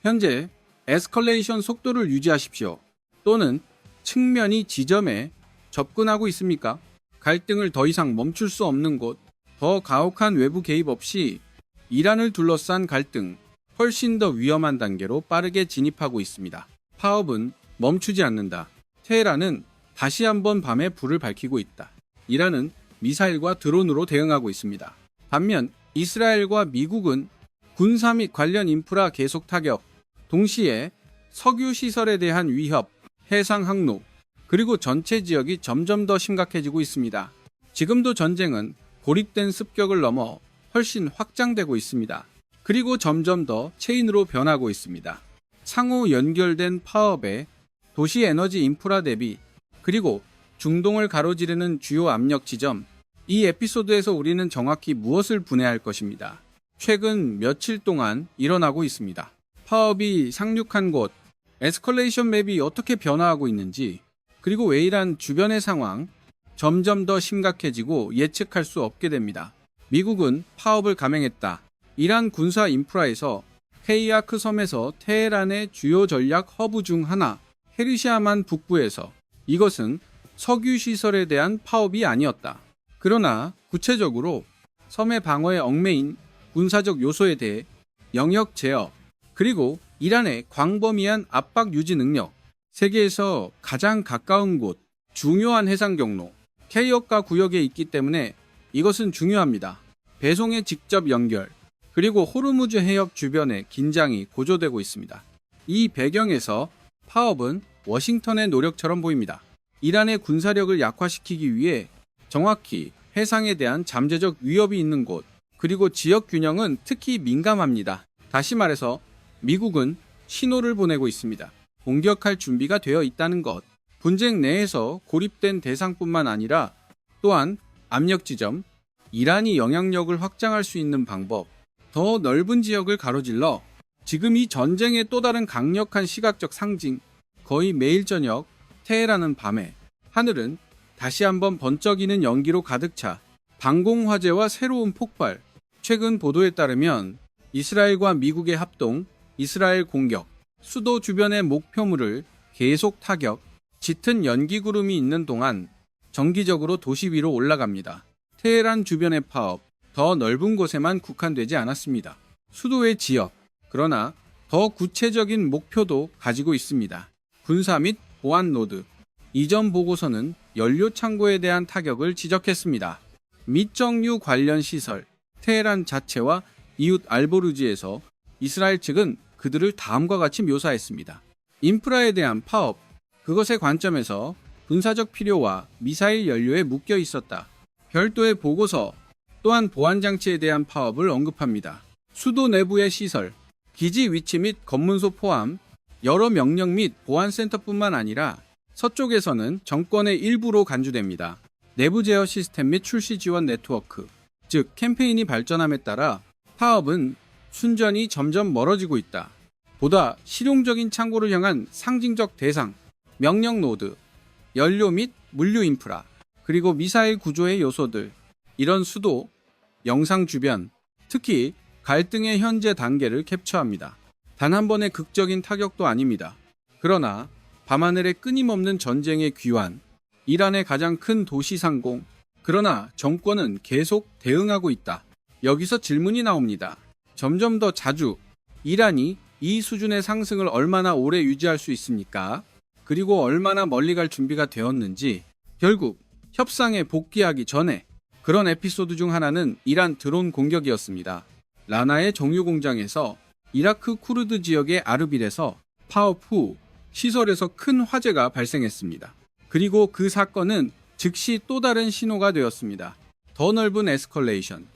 현재 에스컬레이션 속도를 유지하십시오. 또는 측면이 지점에 접근하고 있습니까? 갈등을 더 이상 멈출 수 없는 곳, 더 가혹한 외부 개입 없이 이란을 둘러싼 갈등, 훨씬 더 위험한 단계로 빠르게 진입하고 있습니다. 파업은 멈추지 않는다. 테헤란은 다시 한번 밤에 불을 밝히고 있다. 이란은 미사일과 드론으로 대응하고 있습니다. 반면 이스라엘과 미국은 군사 및 관련 인프라 계속 타격, 동시에 석유 시설에 대한 위협, 해상 항로, 그리고 전체 지역이 점점 더 심각해지고 있습니다. 지금도 전쟁은 고립된 습격을 넘어 훨씬 확장되고 있습니다. 그리고 점점 더 체인으로 변하고 있습니다. 상호 연결된 파업에 도시 에너지 인프라 대비, 그리고 중동을 가로지르는 주요 압력 지점, 이 에피소드에서 우리는 정확히 무엇을 분해할 것입니다. 최근 며칠 동안 일어나고 있습니다. 파업이 상륙한 곳, 에스컬레이션 맵이 어떻게 변화하고 있는지, 그리고 왜 이란 주변의 상황, 점점 더 심각해지고 예측할 수 없게 됩니다. 미국은 파업을 감행했다. 이란 군사 인프라에서 헤이아크 섬에서 테헤란의 주요 전략 허브 중 하나, 헤르시아만 북부에서 이것은 석유 시설에 대한 파업이 아니었다. 그러나 구체적으로 섬의 방어에 얽매인 군사적 요소에 대해 영역 제어, 그리고 이란의 광범위한 압박 유지 능력, 세계에서 가장 가까운 곳, 중요한 해상 경로, 케이어가 구역에 있기 때문에 이것은 중요합니다. 배송의 직접 연결, 그리고 호르무즈 해협 주변에 긴장이 고조되고 있습니다. 이 배경에서 파업은 워싱턴의 노력처럼 보입니다. 이란의 군사력을 약화시키기 위해 정확히 해상에 대한 잠재적 위협이 있는 곳, 그리고 지역 균형은 특히 민감합니다. 다시 말해서 미국은 신호를 보내고 있습니다. 공격할 준비가 되어 있다는 것. 분쟁 내에서 고립된 대상뿐만 아니라 또한 압력 지점, 이란이 영향력을 확장할 수 있는 방법, 더 넓은 지역을 가로질러 지금 이 전쟁의 또 다른 강력한 시각적 상징, 거의 매일 저녁 테헤란은 밤에, 하늘은 다시 한번 번쩍이는 연기로 가득 차 방공 화재와 새로운 폭발. 최근 보도에 따르면 이스라엘과 미국의 합동, 이스라엘 공격, 수도 주변의 목표물을 계속 타격, 짙은 연기 구름이 있는 동안 정기적으로 도시 위로 올라갑니다. 테헤란 주변의 파업, 더 넓은 곳에만 국한되지 않았습니다. 수도의 지역, 그러나 더 구체적인 목표도 가지고 있습니다. 군사 및 보안 노드. 이전 보고서는 연료 창고에 대한 타격을 지적했습니다. 미정유 관련 시설, 테헤란 자체와 이웃 알보르지에서 이스라엘 측은 그들을 다음과 같이 묘사했습니다. 인프라에 대한 파업, 그것의 관점에서 군사적 필요와 미사일 연료에 묶여 있었다. 별도의 보고서, 또한 보안장치에 대한 파업을 언급합니다. 수도 내부의 시설, 기지 위치 및 검문소 포함 여러 명령 및 보안센터뿐만 아니라 서쪽에서는 정권의 일부로 간주됩니다. 내부 제어 시스템 및 출시 지원 네트워크, 즉 캠페인이 발전함에 따라 파업은 순전히 점점 멀어지고 있다. 보다 실용적인 창고를 향한 상징적 대상, 명령 노드, 연료 및 물류 인프라, 그리고 미사일 구조의 요소들, 이런 수도, 영상 주변, 특히 갈등의 현재 단계를 캡처합니다. 단 한 번의 극적인 타격도 아닙니다. 그러나 밤하늘의 끊임없는 전쟁의 귀환, 이란의 가장 큰 도시 상공, 그러나 정권은 계속 대응하고 있다. 여기서 질문이 나옵니다. 점점 더 자주 이란이 이 수준의 상승을 얼마나 오래 유지할 수 있습니까? 그리고 얼마나 멀리 갈 준비가 되었는지. 결국 협상에 복귀하기 전에 그런 에피소드 중 하나는 이란 드론 공격이었습니다. 라나의 정유 공장에서 이라크 쿠르드 지역의 아르빌에서 파업 후 시설에서 큰 화재가 발생했습니다. 그리고 그 사건은 즉시 또 다른 신호가 되었습니다. 더 넓은 에스컬레이션.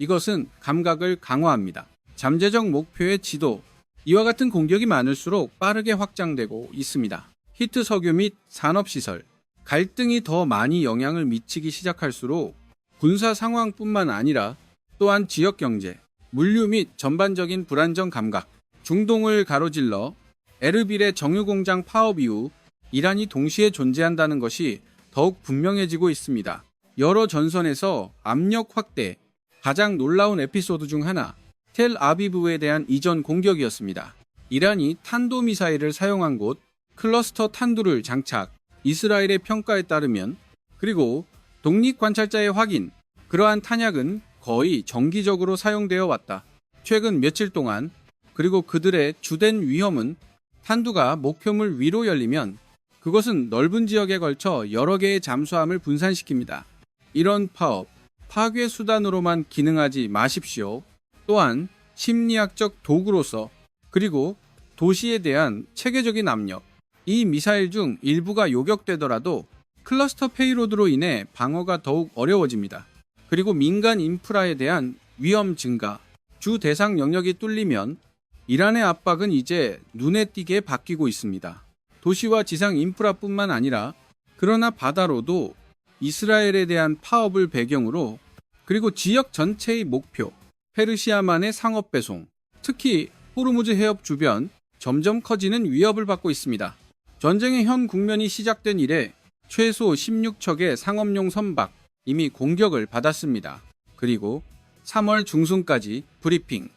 이것은 감각을 강화합니다. 잠재적 목표의 지도. 이와 같은 공격이 많을수록 빠르게 확장되고 있습니다. 히트 석유 및 산업시설. 갈등이 더 많이 영향을 미치기 시작할수록 군사 상황뿐만 아니라 또한 지역 경제, 물류 및 전반적인 불안정 감각, 중동을 가로질러 에르빌의 정유공장 파업 이후 이란이 동시에 존재한다는 것이 더욱 분명해지고 있습니다. 여러 전선에서 압력 확대, 가장 놀라운 에피소드 중 하나, 텔 아비브에 대한 이전 공격이었습니다. 이란이 탄도미사일을 사용한 곳, 클러스터 탄두를 장착, 이스라엘의 평가에 따르면, 그리고 독립관찰자의 확인, 그러한 탄약은 거의 정기적으로 사용되어 왔다. 최근 며칠 동안, 그리고 그들의 주된 위험은 탄두가 목표물 위로 열리면 그것은 넓은 지역에 걸쳐 여러 개의 잠수함을 분산시킵니다. 이런 파업, 파괴 수단으로만 기능하지 마십시오. 또한 심리학적 도구로서, 그리고 도시에 대한 체계적인 압력, 이 미사일 중 일부가 요격되더라도 클러스터 페이로드로 인해 방어가 더욱 어려워집니다. 그리고 민간 인프라에 대한 위험 증가, 주 대상 영역이 뚫리면 이란의 압박은 이제 눈에 띄게 바뀌고 있습니다. 도시와 지상 인프라뿐만 아니라, 그러나 바다로도 이스라엘에 대한 파업을 배경으로, 그리고 지역 전체의 목표, 페르시아만의 상업 배송, 특히 호르무즈 해협 주변 점점 커지는 위협을 받고 있습니다. 전쟁의 현 국면이 시작된 이래 최소 16척의 상업용 선박 이미 공격을 받았습니다. 그리고 3월 중순까지 브리핑,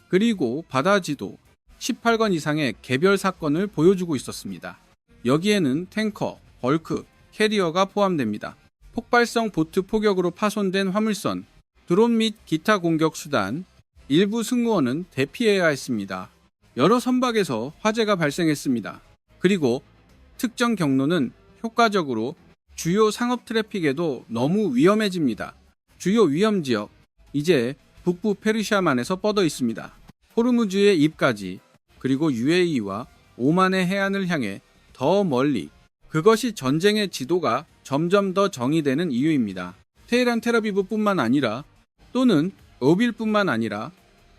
그리고 바다 지도 18건 이상의 개별 사건을 보여주고 있었습니다. 여기에는 탱커, 벌크, 캐리어가 포함됩니다. 폭발성 보트 포격으로 파손된 화물선, 드론 및 기타 공격 수단, 일부 승무원은 대피해야 했습니다. 여러 선박에서 화재가 발생했습니다. 그리고 특정 경로는 효과적으로 주요 상업 트래픽에도 너무 위험해집니다. 주요 위험 지역, 이제 북부 페르시아만에서 뻗어 있습니다. 호르무즈의 입까지, 그리고 UAE와 오만의 해안을 향해 더 멀리, 그것이 전쟁의 지도가 점점 더 정의되는 이유입니다. 테헤란 텔아비브뿐만 아니라, 또는 어빌뿐만 아니라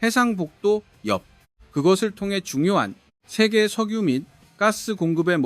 해상복도 옆, 그것을 통해 중요한 세계 석유 및 가스 공급의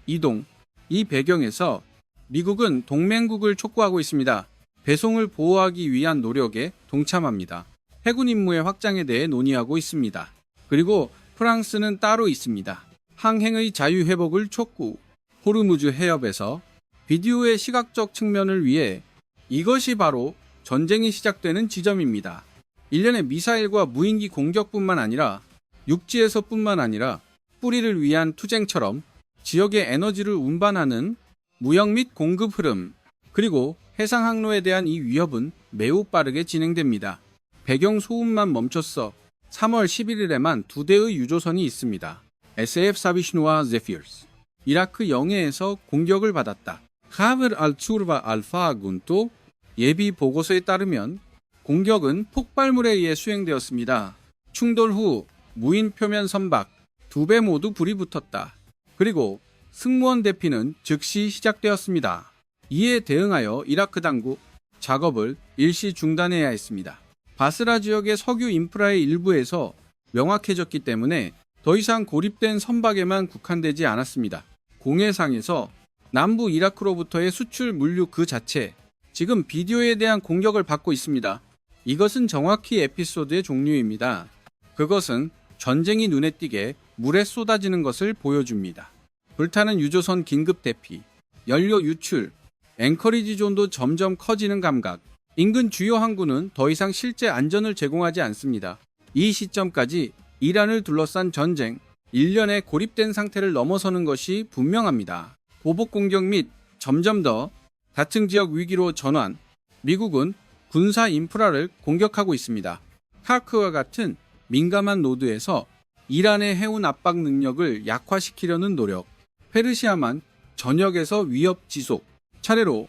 이동, 이 배경에서 미국은 동맹국을 촉구하고 있습니다. 배송을 보호하기 위한 노력에 동참합니다. 해군 임무의 확장에 대해 논의하고 있습니다. 그리고 프랑스는 따로 있습니다. 항행의 자유회복을 촉구, 호르무즈 해협에서 비디오의 시각적 측면을 위해 이것이 바로 전쟁이 시작되는 지점입니다. 일련의 미사일과 무인기 공격뿐만 아니라 육지에서뿐만 아니라 뿌리를 위한 투쟁처럼 지역의 에너지를 운반하는 무역 및 공급 흐름, 그리고 해상 항로에 대한 이 위협은 매우 빠르게 진행됩니다. 배경 소음만 멈췄어. 3월 11일에만 2대의 유조선이 있습니다. SF 사비슈누와 제피어스. 이라크 영해에서 공격을 받았다. 카브 알투르바 알파 군도 예비 보고서에 따르면 공격은 폭발물에 의해 수행되었습니다. 충돌 후 무인 표면 선박 2배 모두 불이 붙었다. 그리고 승무원 대피는 즉시 시작되었습니다. 이에 대응하여 이라크 당국 작업을 일시 중단해야 했습니다. 바스라 지역의 석유 인프라의 일부에서 명확해졌기 때문에 더 이상 고립된 선박에만 국한되지 않았습니다. 공해상에서 남부 이라크로부터의 수출 물류 그 자체, 지금 비디오에 대한 공격을 받고 있습니다. 이것은 정확히 에피소드의 종류입니다. 그것은 전쟁이 눈에 띄게 물에 쏟아지는 것을 보여줍니다. 불타는 유조선 긴급 대피, 연료 유출, 앵커리지 존도 점점 커지는 감각, 인근 주요 항구는 더 이상 실제 안전을 제공하지 않습니다. 이 시점까지 이란을 둘러싼 전쟁, 일련의 고립된 상태를 넘어서는 것이 분명합니다. 보복 공격 및 점점 더 다층 지역 위기로 전환, 미국은 군사 인프라를 공격하고 있습니다. 카크와 같은 민감한 노드에서 이란의 해운 압박 능력을 약화시키려는 노력, 페르시아만 전역에서 위협 지속, 차례로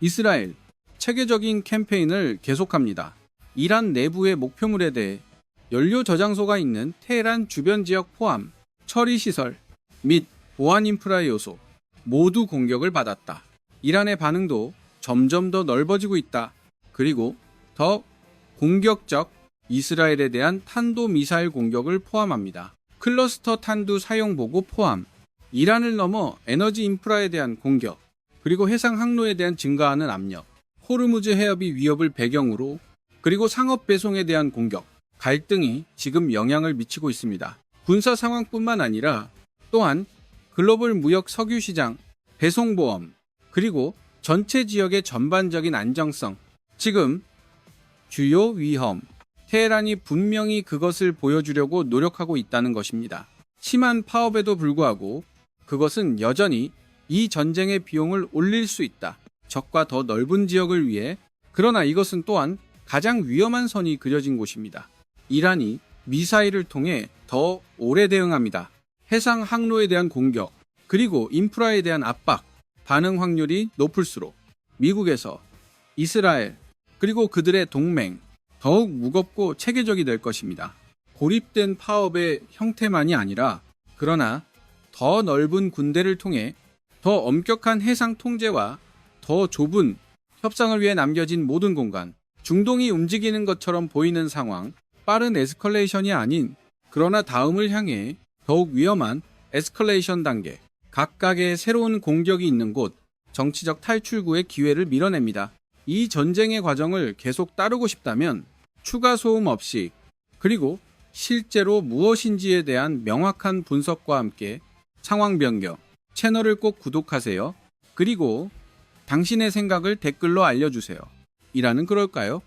이스라엘 체계적인 캠페인을 계속합니다. 이란 내부의 목표물에 대해 연료 저장소가 있는 테헤란 주변 지역 포함 처리 시설 및 보안 인프라 요소 모두 공격을 받았다. 이란의 반응도 점점 더 넓어지고 있다. 그리고 더 공격적 이스라엘에 대한 탄도 미사일 공격을 포함합니다. 클러스터 탄두 사용 보고 포함, 이란을 넘어 에너지 인프라에 대한 공격, 그리고 해상 항로에 대한 증가하는 압력, 호르무즈 해협이 위협을 배경으로, 그리고 상업 배송에 대한 공격, 갈등이 지금 영향을 미치고 있습니다. 군사 상황뿐만 아니라 또한 글로벌 무역 석유 시장, 배송보험, 그리고 전체 지역의 전반적인 안정성, 지금 주요 위험, 테헤란이 분명히 그것을 보여주려고 노력하고 있다는 것입니다. 심한 파업에도 불구하고 그것은 여전히 이 전쟁의 비용을 올릴 수 있다. 적과 더 넓은 지역을 위해. 그러나 이것은 또한 가장 위험한 선이 그려진 곳입니다. 이란이 미사일을 통해 더 오래 대응합니다. 해상 항로에 대한 공격, 그리고 인프라에 대한 압박, 반응 확률이 높을수록 미국에서 이스라엘, 그리고 그들의 동맹, 더욱 무겁고 체계적이 될 것입니다. 고립된 파업의 형태만이 아니라, 그러나 더 넓은 군대를 통해 더 엄격한 해상 통제와 더 좁은 협상을 위해 남겨진 모든 공간, 중동이 움직이는 것처럼 보이는 상황, 빠른 에스컬레이션이 아닌, 그러나 다음을 향해 더욱 위험한 에스컬레이션 단계, 각각의 새로운 공격이 있는 곳, 정치적 탈출구의 기회를 밀어냅니다. 이 전쟁의 과정을 계속 따르고 싶다면 추가 소음 없이, 그리고 실제로 무엇인지에 대한 명확한 분석과 함께 상황 변경, 채널을 꼭 구독하세요. 그리고 당신의 생각을 댓글로 알려주세요. 이란은 그럴까요?